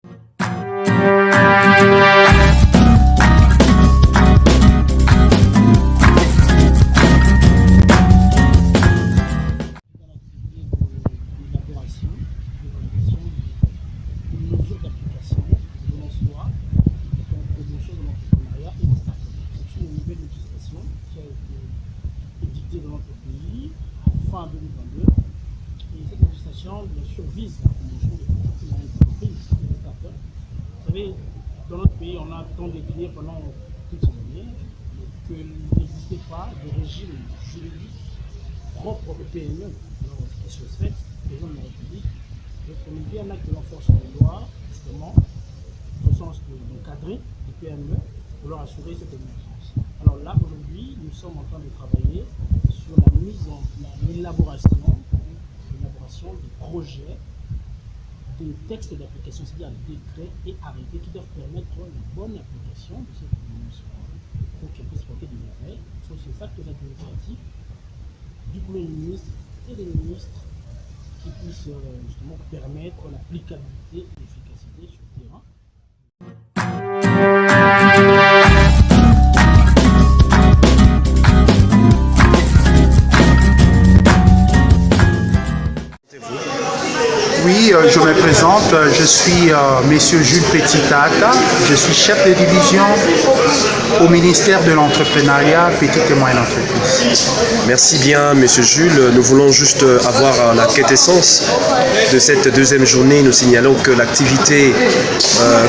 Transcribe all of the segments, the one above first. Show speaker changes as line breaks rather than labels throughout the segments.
Dans notre pays fin 2022 et cette législation bien sûr vise la promotion des petites et moyennes entreprises et des startups. Vous savez, dans notre pays, on a tant décliné pendant toutes ces années qu'il n'existait pas de régime juridique propre aux PME. Alors, ce qui se fait, les gens de la République, de promulguer un acte de renforcement des lois, justement, au sens d'encadrer les PME pour leur assurer cette émergence. Alors là, aujourd'hui, nous sommes en train de travailler sur l'élaboration des projets, des textes d'application, c'est-à-dire décrets et arrêtés qui doivent permettre une bonne application de cette dimension pour qu'elle puisse porter des effets sur ces facteurs administratifs du Premier ministre et des ministres qui puissent justement permettre l'applicabilité et l'efficacité sur le terrain.
Oui, je me présente, je suis Monsieur Jules Petitata, je suis chef de division au ministère de l'entrepreneuriat, petite et moyenne entreprise.
Merci bien Monsieur Jules, nous voulons juste avoir la quintessence de cette deuxième journée. Nous signalons que l'activité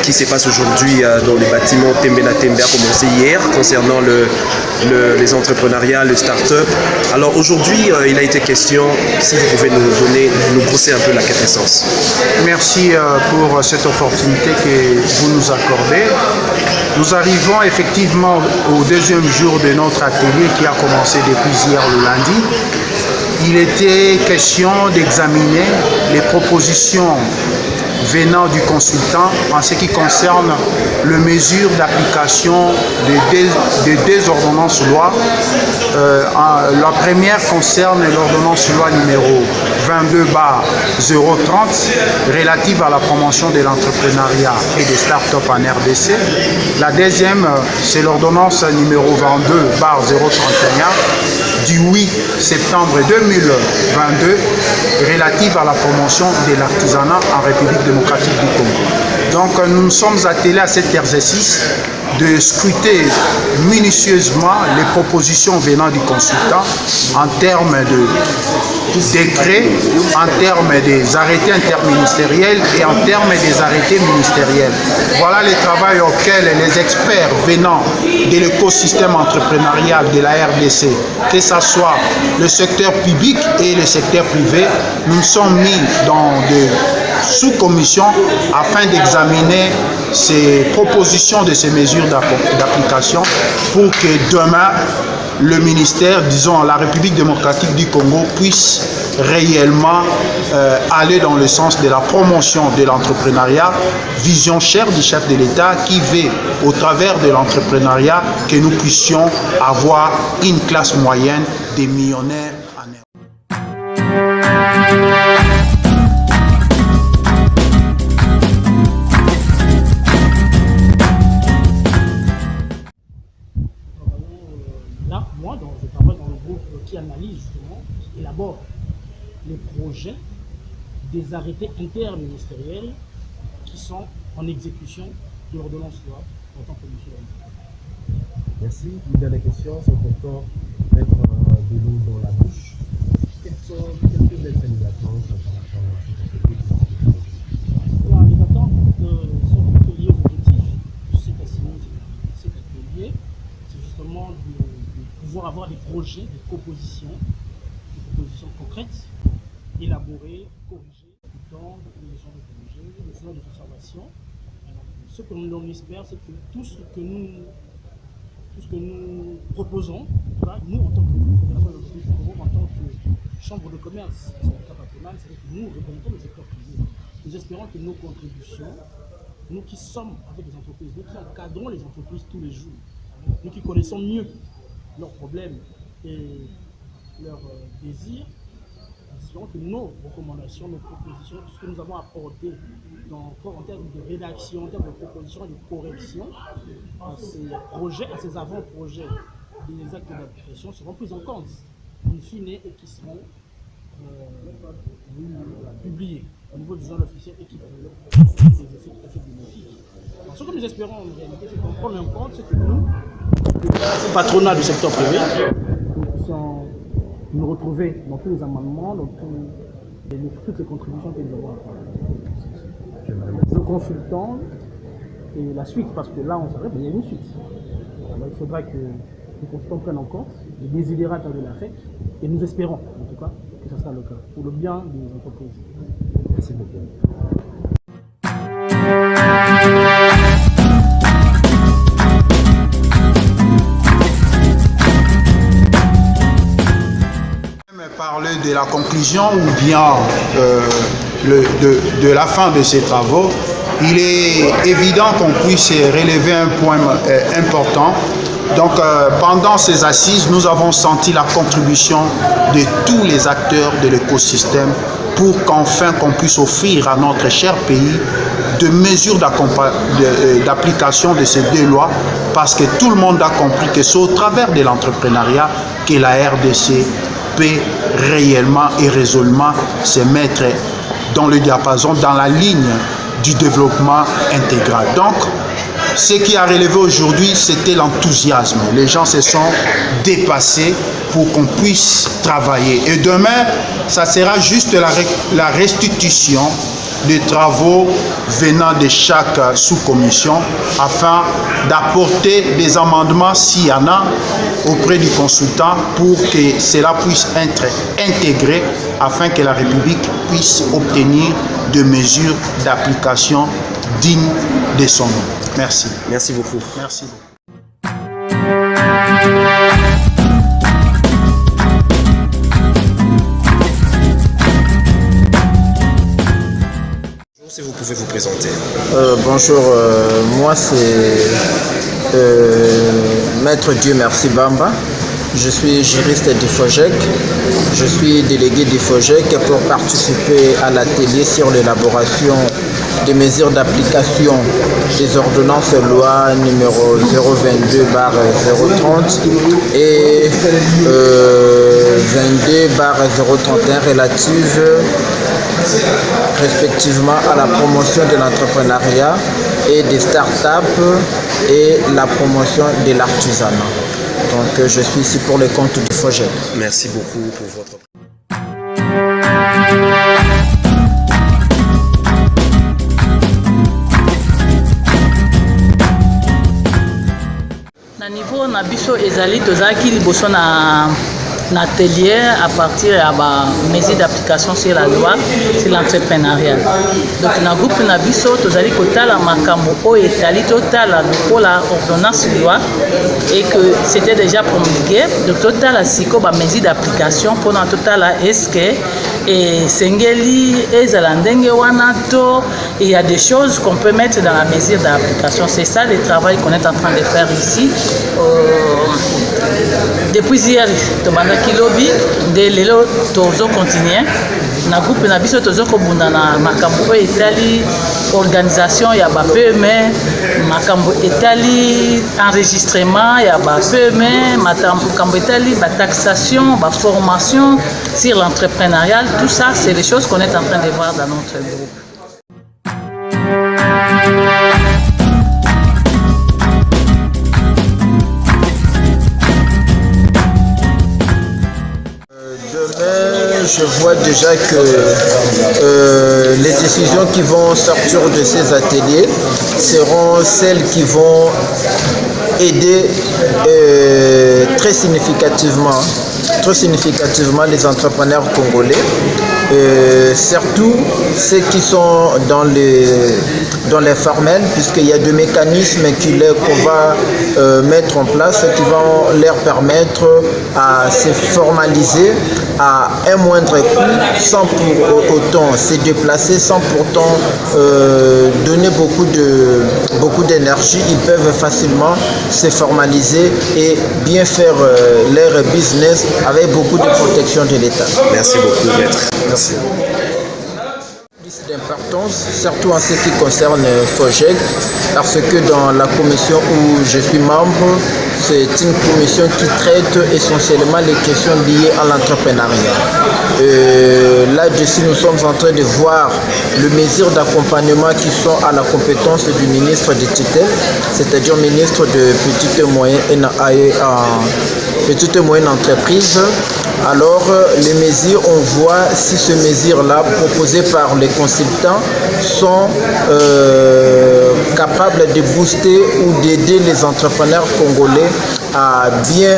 qui se passe aujourd'hui dans les bâtiments Tembena Tembe a commencé hier concernant les entrepreneuriats, les start-up. Alors aujourd'hui, il a été question, si vous pouvez nous brosser un peu la quintessence.
Merci pour cette opportunité que vous nous accordez. Nous arrivons effectivement au deuxième jour de notre atelier qui a commencé depuis hier le lundi. Il était question d'examiner les propositions venant du consultant en ce qui concerne les mesures d'application de deux ordonnances loi. La première concerne l'ordonnance loi numéro 22/030 relative à la promotion de l'entrepreneuriat et des start-up en RDC. La deuxième, c'est l'ordonnance numéro 22/031 du 8 septembre 2022 relative à la promotion de l'artisanat en République démocratique du Congo. Donc nous nous sommes attelés à cet exercice de scruter minutieusement les propositions venant du consultant en termes de décrets, en termes des arrêtés interministériels et en termes des arrêtés ministériels. Voilà le travail auquel les experts venant de l'écosystème entrepreneurial de la RDC, que ce soit le secteur public et le secteur privé, nous sommes mis dans des sous-commissions afin d'examiner ces propositions de ces mesures d'application pour que demain, le ministère, disons la République démocratique du Congo, puisse réellement aller dans le sens de la promotion de l'entrepreneuriat, vision chère du chef de l'État qui veut, au travers de l'entrepreneuriat, que nous puissions avoir une classe moyenne des millionnaires en Europe.
Là, moi, je travaille dans le groupe qui analyse justement, qui élabore les projets des arrêtés interministériels qui sont en exécution de l'ordonnance loi en tant que monsieur.
Merci. Une dernière question, c'est important mettre de l'eau dans la bouche. Quelles sont quelques belles attentes par rapport à cette activité?
Alors, les attentes sont plutôt liées aux objectifs de cet atelier. C'est justement de pouvoir avoir des projets, des propositions concrètes, élaborées, corrigées, dans les gens de corriger, les gens de conservation. Alors, ce que l'on espère, c'est que tout ce que nous proposons, nous en tant que Fédération de l'Entreprise du Congo, en tant que chambre de commerce, c'est le cas patronal, c'est que nous représentons le secteur privé. Nous espérons que nos contributions, nous qui sommes avec les entreprises, nous qui encadrons les entreprises tous les jours, nous qui connaissons mieux leurs problèmes et leurs désirs, espérons que nos recommandations, nos propositions, tout ce que nous avons apporté en termes de rédaction, en termes de propositions et de correction à ces projets, à ces avant-projets des actes d'application seront pris en compte, in fine, et qui seront publiés au niveau du journal officiel et qui peuvent des effets tout à fait bénéfiques. Alors, ce que nous espérons en réalité, c'est qu'on prenne en compte ce que nous, le patronat du secteur privé, nous puissions nous retrouver dans tous les amendements, dans toutes les contributions que nous avons apportées. Nous consultons et la suite, parce que là on s'arrête, mais il y a une suite. Alors, il faudra que les consultants prennent en compte les désidérats de la FEC et nous espérons en tout cas que ce sera le cas pour le bien des entreprises.
Merci beaucoup.
Parler de la conclusion ou bien de la fin de ces travaux, il est évident qu'on puisse relever un point important. Donc, pendant ces assises, nous avons senti la contribution de tous les acteurs de l'écosystème pour qu'enfin qu'on puisse offrir à notre cher pays de mesures d'application de ces deux lois, parce que tout le monde a compris que c'est au travers de l'entrepreneuriat que la RDC peut réellement et résolument se mettre dans le diapason, dans la ligne du développement intégral. Donc, ce qui a relevé aujourd'hui, c'était l'enthousiasme. Les gens se sont dépassés pour qu'on puisse travailler. Et demain, ça sera juste la restitution des travaux venant de chaque sous-commission afin d'apporter des amendements s'il y en a auprès du consultant pour que cela puisse être intégré afin que la République puisse obtenir des mesures d'application dignes de son nom. Merci.
Merci beaucoup.
Merci beaucoup.
Si vous pouvez vous présenter.
Bonjour, moi c'est Maître Dieu Merci Bamba. Je suis juriste d'IFOGEC. Je suis délégué d'IFOGEC pour participer à l'atelier sur l'élaboration des mesures d'application des ordonnances loi numéro 022/030 et 22/031 relatives respectivement à la promotion de l'entrepreneuriat et des startups et la promotion de l'artisanat. Donc je suis ici pour le compte du FOGEC.
Merci beaucoup pour votre...
Na niveau na biso ezali tozalaki liboso na atelier à partir ya ba mesures d'application sur la loi sur l'entrepreneuriat. Donc na groupe na biso tozali kotala makambo oyo etali totala lokola ordonnance loi et que c'était déjà promulgué. Donc totala siko ba mesures d'application pendant totala est-ce que et sengeli ezala ndenge wana to il y a des choses qu'on peut mettre dans la mesure d'application. C'est ça le travail qu'on est en train de faire ici. Depuis hier, tobandaki lobi de lelo tozo continuer na groupe na biso tozo kobunda na makambo etali organisation ya ba PME, makambo etali enregistrement ya ba PME, makambo etali ba taxation, ba formation sur l'entrepreneuriat. Tout ça, c'est les choses qu'on est en train de voir dans notre groupe.
Je vois déjà que les décisions qui vont sortir de ces ateliers seront celles qui vont aider très significativement les entrepreneurs congolais, surtout ceux qui sont dans dans les formels, puisqu'il y a des mécanismes qu'on va mettre en place qui vont leur permettre à se formaliser à un moindre coût, sans pour autant se déplacer, sans pourtant donner beaucoup d'énergie. Ils peuvent facilement se formaliser et bien faire leur business avec beaucoup de protection de l'État.
Merci beaucoup, maître. Merci.
D'importance, surtout en ce qui concerne FOJEG, parce que dans la commission où je suis membre, c'est une commission qui traite essentiellement les questions liées à l'entrepreneuriat. Là-dessus, nous sommes en train de voir les mesures d'accompagnement qui sont à la compétence du ministre de tutelle, c'est-à-dire ministre de petites et moyennes entreprises. Alors, les mesures, on voit si ces mesures-là proposées par les consultants sont capables de booster ou d'aider les entrepreneurs congolais à bien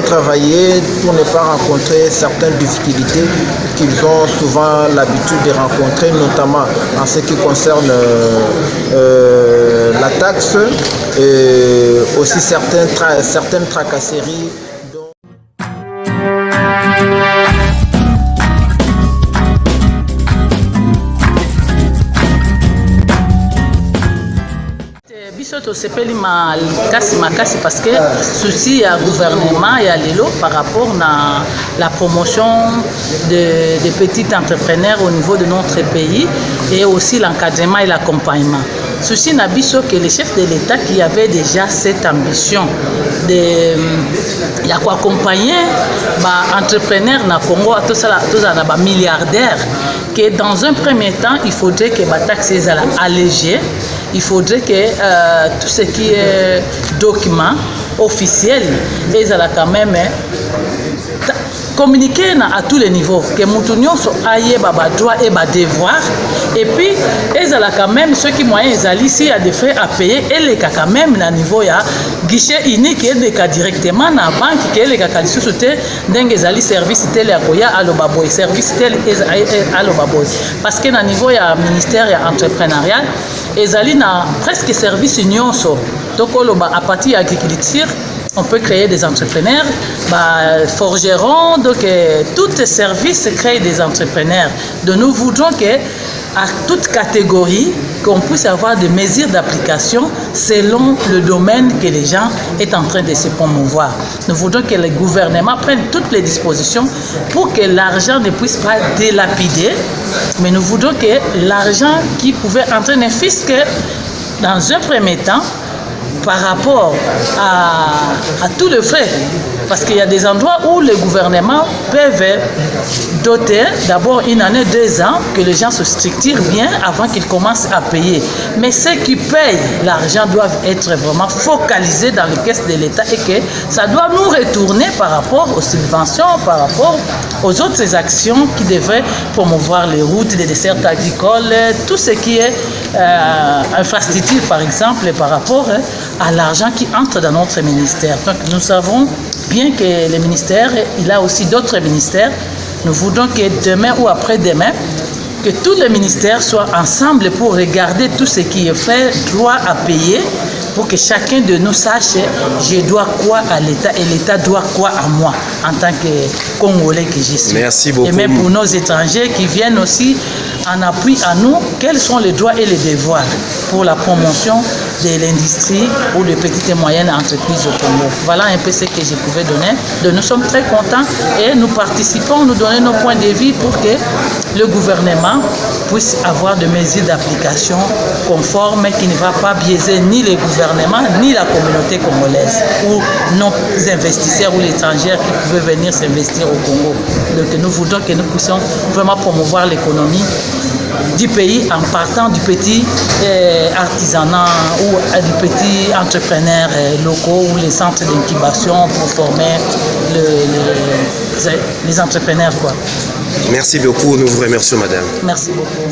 travailler pour ne pas rencontrer certaines difficultés qu'ils ont souvent l'habitude de rencontrer, notamment en ce qui concerne la taxe et aussi certaines tracasseries.
biso tosepeli makasi parce que souci ya gouvernement ya lelo par rapport na la promotion des petits entrepreneurs au niveau de notre pays et aussi l'encadrement et l'accompagnement. Souci na biso que le chef de l'État qui avait déjà cette ambition de accompagner les entrepreneurs na Congo, tous les milliardaires, que dans un premier temps, il faudrait que les taxes soient allégées. Il faudrait que tout ce qui est documents officiels, ils allaient quand même communiquer à tous les niveaux, que Moutounion ait des droits et des devoirs, et puis ils allaient quand même, ceux qui moyens ils allaient ici à des frais à payer, et les cas quand même à niveau ya guichet unique et les cas directement dans la banque, que les cas qui sont soutenus d'un service tel à Koya à l'Obaboy, service tel à l'Obaboy, parce que dans le niveau ya ministère entrepreneurial, ils allaient dans presque service union donc à partir de l'agriculture. On peut créer des entrepreneurs, forgerons, donc tous les services créent des entrepreneurs. Donc nous voudrons qu'à toute catégorie, qu'on puisse avoir des mesures d'application selon le domaine que les gens sont en train de se promouvoir. Nous voudrons que le gouvernement prenne toutes les dispositions pour que l'argent ne puisse pas dilapider, mais nous voudrons que l'argent qui pouvait entraîner fisc dans un premier temps, par rapport à tous les frais, parce qu'il y a des endroits où les gouvernements peuvent doter d'abord une année, 2 ans, que les gens se structurent bien avant qu'ils commencent à payer. Mais ceux qui payent l'argent doivent être vraiment focalisés dans les caisses de l'État et que ça doit nous retourner par rapport aux subventions, par rapport aux autres actions qui devraient promouvoir les routes, les dessertes agricoles, tout ce qui est infrastructure par exemple, par rapport à l'argent qui entre dans notre ministère. Donc nous savons bien que le ministère, il a aussi d'autres ministères. Nous voudrons que demain ou après-demain, que tous les ministères soient ensemble pour regarder tout ce qui est fait, droit à payer, pour que chacun de nous sache, je dois quoi à l'État et l'État doit quoi à moi, en tant que Congolais que je suis.
Merci beaucoup.
Et même pour nos étrangers qui viennent aussi en appui à nous, quels sont les droits et les devoirs pour la promotion de l'industrie ou des petites et moyennes entreprises au Congo. Voilà un peu ce que je pouvais donner. Donc nous sommes très contents et nous participons, nous donnons nos points de vue pour que le gouvernement puisse avoir des mesures d'application conformes qui ne va pas biaiser ni les gouvernements ni la communauté congolaise ou nos investisseurs ou les étrangers qui pouvaient venir s'investir au Congo. Donc nous voudrons que nous puissions vraiment promouvoir l'économie du pays en partant du petit artisanat ou du petit entrepreneur locaux ou les centres d'incubation pour former les entrepreneurs. Quoi.
Merci beaucoup, nous vous remercions madame.
Merci beaucoup.